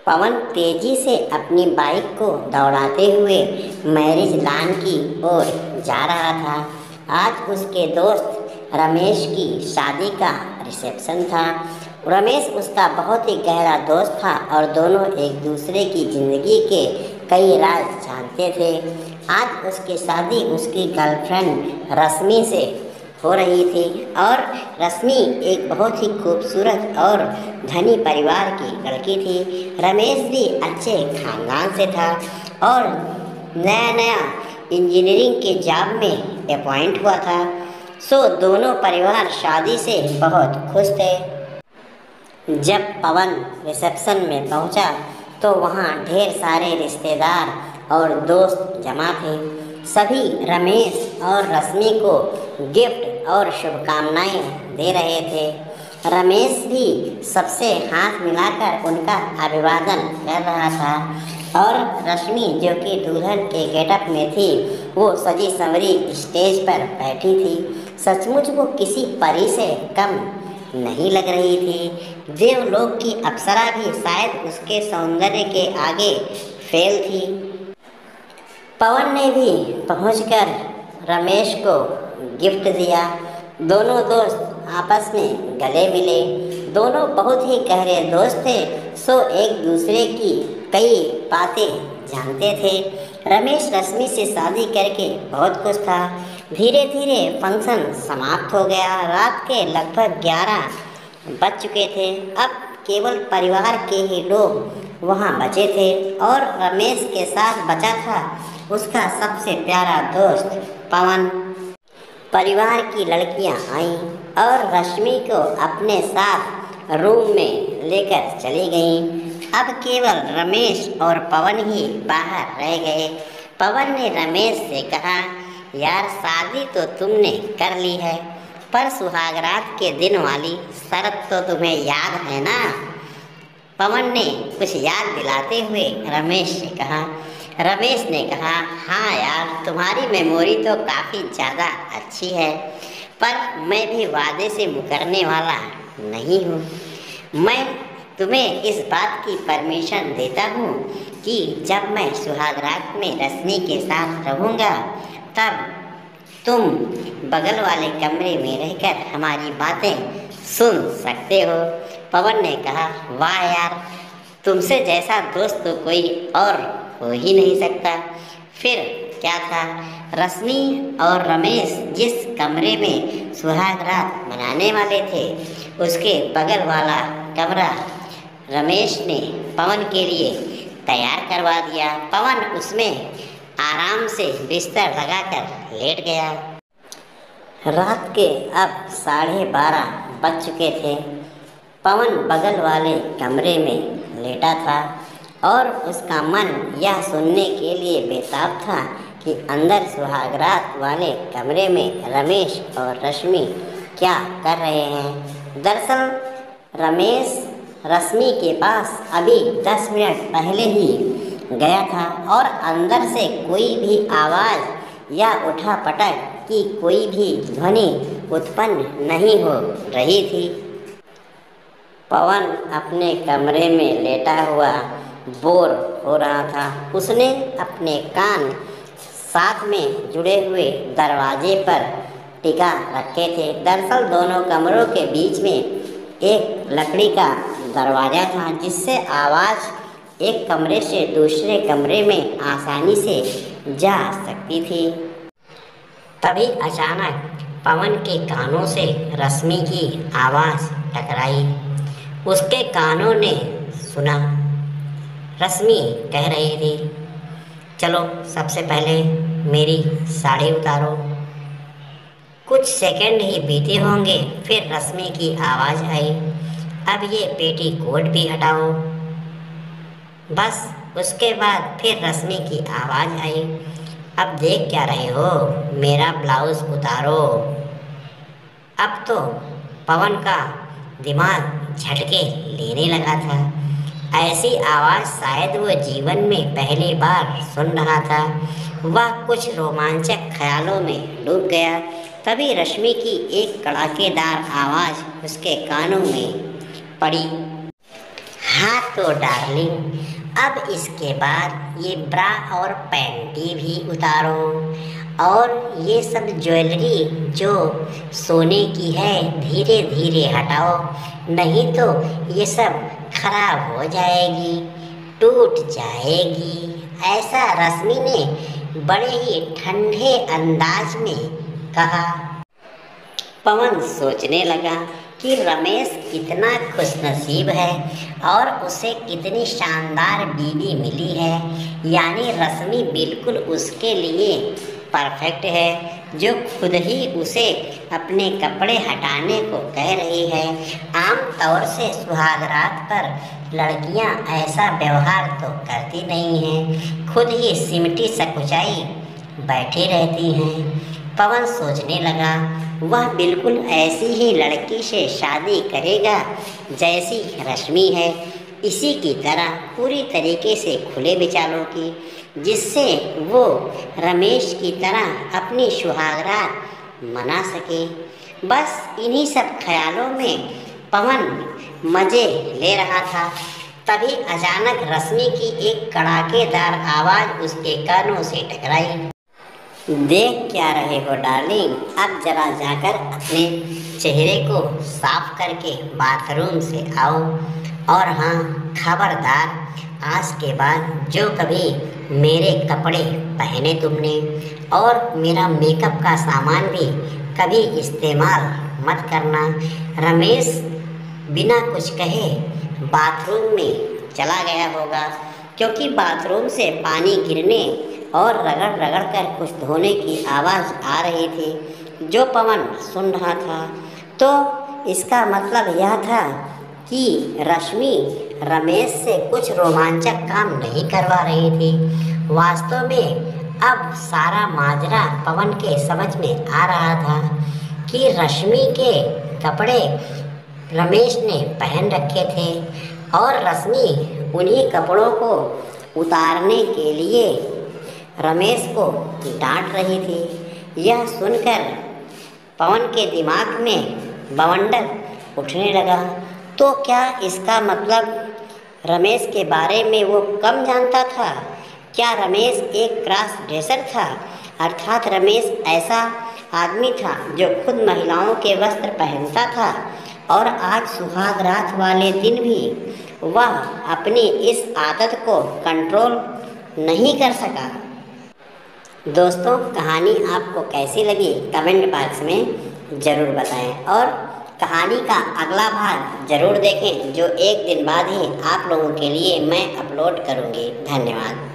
पवन तेजी से अपनी बाइक को दौड़ाते हुए मैरिज लॉन की ओर जा रहा था। आज उसके दोस्त रमेश की शादी का रिसेप्शन था। रमेश उसका बहुत ही गहरा दोस्त था और दोनों एक दूसरे की ज़िंदगी के कई राज जानते थे। आज उसकी शादी उसकी गर्लफ्रेंड रश्मि से हो रही थी और रश्मि एक बहुत ही खूबसूरत और धनी परिवार की लड़की थी। रमेश भी अच्छे खानदान से था और नया नया इंजीनियरिंग के जॉब में अपॉइंट हुआ था। सो दोनों परिवार शादी से बहुत खुश थे। जब पवन रिसेप्शन में पहुंचा तो वहां ढेर सारे रिश्तेदार और दोस्त जमा थे। सभी रमेश और रश्मि को गिफ्ट और शुभकामनाएं दे रहे थे। रमेश भी सबसे हाथ मिलाकर उनका अभिवादन कर रहा था और रश्मि जो कि दुल्हन के गेटअप में थी वो सजी संवरी स्टेज पर बैठी थी। सचमुच वो किसी परी से कम नहीं लग रही थी। देवलोक की अप्सरा भी शायद उसके सौंदर्य के आगे फेल थी। पवन ने भी पहुंचकर रमेश को गिफ्ट दिया। दोनों दोस्त आपस में गले मिले। दोनों बहुत ही गहरे दोस्त थे, सो एक दूसरे की कई बातें जानते थे। रमेश रश्मि से शादी करके बहुत खुश था। धीरे धीरे फंक्शन समाप्त हो गया। रात के लगभग 11 बज चुके थे। अब केवल परिवार के ही लोग वहाँ बचे थे और रमेश के साथ बचा था उसका सबसे प्यारा दोस्त पवन। परिवार की लड़कियां आईं और रश्मि को अपने साथ रूम में लेकर चली गईं। अब केवल रमेश और पवन ही बाहर रह गए। पवन ने रमेश से कहा, यार शादी तो तुमने कर ली है, पर सुहागरात के दिन वाली शर्त तो तुम्हें याद है ना? पवन ने कुछ याद दिलाते हुए रमेश से कहा। रमेश ने कहा, हाँ यार, तुम्हारी मेमोरी तो काफ़ी ज़्यादा अच्छी है, पर मैं भी वादे से मुकरने वाला नहीं हूँ। मैं तुम्हें इस बात की परमिशन देता हूँ कि जब मैं सुहागरात में रश्मि के साथ रहूँगा तब तुम बगल वाले कमरे में रहकर हमारी बातें सुन सकते हो। पवन ने कहा, वाह यार, तुमसे जैसा दोस्त तो कोई और हो ही नहीं सकता। फिर क्या था, रश्मि और रमेश जिस कमरे में सुहागरात मनाने वाले थे उसके बगल वाला कमरा रमेश ने पवन के लिए तैयार करवा दिया। पवन उसमें आराम से बिस्तर लगाकर लेट गया। रात के अब 12:30 बज चुके थे। पवन बगल वाले कमरे में लेटा था और उसका मन यह सुनने के लिए बेताब था कि अंदर सुहागरात वाले कमरे में रमेश और रश्मि क्या कर रहे हैं। दरअसल रमेश रश्मि के पास अभी 10 मिनट पहले ही गया था और अंदर से कोई भी आवाज़ या उठापटक की कोई भी ध्वनि उत्पन्न नहीं हो रही थी। पवन अपने कमरे में लेटा हुआ बोर हो रहा था। उसने अपने कान साथ में जुड़े हुए दरवाजे पर टिका रखे थे। दरअसल दोनों कमरों के बीच में एक लकड़ी का दरवाज़ा था जिससे आवाज़ एक कमरे से दूसरे कमरे में आसानी से जा सकती थी। तभी अचानक पवन के कानों से रश्मि की आवाज़ टकराई। उसके कानों ने सुना। रश्मि कह रही थी, चलो सबसे पहले मेरी साड़ी उतारो। कुछ सेकंड ही बीते होंगे, फिर रश्मि की आवाज़ आई, अब ये पेटीकोट भी हटाओ। बस उसके बाद फिर रश्मि की आवाज़ आई, अब देख क्या रहे हो, मेरा ब्लाउज़ उतारो। अब तो पवन का दिमाग झटके लेने लगा था। ऐसी आवाज़ शायद वो जीवन में पहली बार सुन रहा था। वह कुछ रोमांचक ख्यालों में डूब गया। तभी रश्मि की एक कड़ाकेदार आवाज़ उसके कानों में पड़ी, हाँ तो डार्लिंग, अब इसके बाद ये ब्रा और पैंटी भी उतारो और ये सब ज्वेलरी जो सोने की है धीरे धीरे हटाओ, नहीं तो ये सब खराब हो जाएगी, टूट जाएगी। ऐसा रश्मि ने बड़े ही ठंडे अंदाज में कहा। पवन सोचने लगा कि रमेश कितना खुशनसीब है और उसे कितनी शानदार बीवी मिली है, यानी रश्मि बिल्कुल उसके लिए परफेक्ट है, जो खुद ही उसे अपने कपड़े हटाने को कह रही है। आम तौर से सुहागरात पर लड़कियां ऐसा व्यवहार तो करती नहीं हैं, खुद ही सिमटी सकुचाई बैठी रहती हैं। पवन सोचने लगा वह बिल्कुल ऐसी ही लड़की से शादी करेगा जैसी रश्मि है, इसी की तरह पूरी तरीके से खुले विचारों की, जिससे वो रमेश की तरह अपनी सुहागरात मना सके। बस इन्हीं सब ख्यालों में पवन मज़े ले रहा था। तभी अचानक रश्मि की एक कड़ाकेदार आवाज़ उसके कानों से टकराई। देख क्या रहे हो डार्लिंग, अब जरा जाकर अपने चेहरे को साफ करके बाथरूम से आओ। और हाँ, खबरदार, आज के बाद जो कभी मेरे कपड़े पहने तुमने और मेरा मेकअप का सामान भी कभी इस्तेमाल मत करना। रमेश बिना कुछ कहे बाथरूम में चला गया होगा, क्योंकि बाथरूम से पानी गिरने और रगड़ रगड़ कर कुछ धोने की आवाज़ आ रही थी, जो पवन सुन रहा था। तो इसका मतलब यह था कि रश्मि रमेश से कुछ रोमांचक काम नहीं करवा रही थी। वास्तव में अब सारा माजरा पवन के समझ में आ रहा था कि रश्मि के कपड़े रमेश ने पहन रखे थे और रश्मि उन्हीं कपड़ों को उतारने के लिए रमेश को डांट रही थी। यह सुनकर पवन के दिमाग में बवंडर उठने लगा। तो क्या इसका मतलब रमेश के बारे में वो कम जानता था? क्या रमेश एक क्रॉस ड्रेसर था? अर्थात रमेश ऐसा आदमी था जो खुद महिलाओं के वस्त्र पहनता था और आज सुहागरात वाले दिन भी वह अपनी इस आदत को कंट्रोल नहीं कर सका। दोस्तों, कहानी आपको कैसी लगी कमेंट बॉक्स में ज़रूर बताएं और कहानी का अगला भाग ज़रूर देखें, जो एक दिन बाद ही आप लोगों के लिए मैं अपलोड करूँगी। धन्यवाद।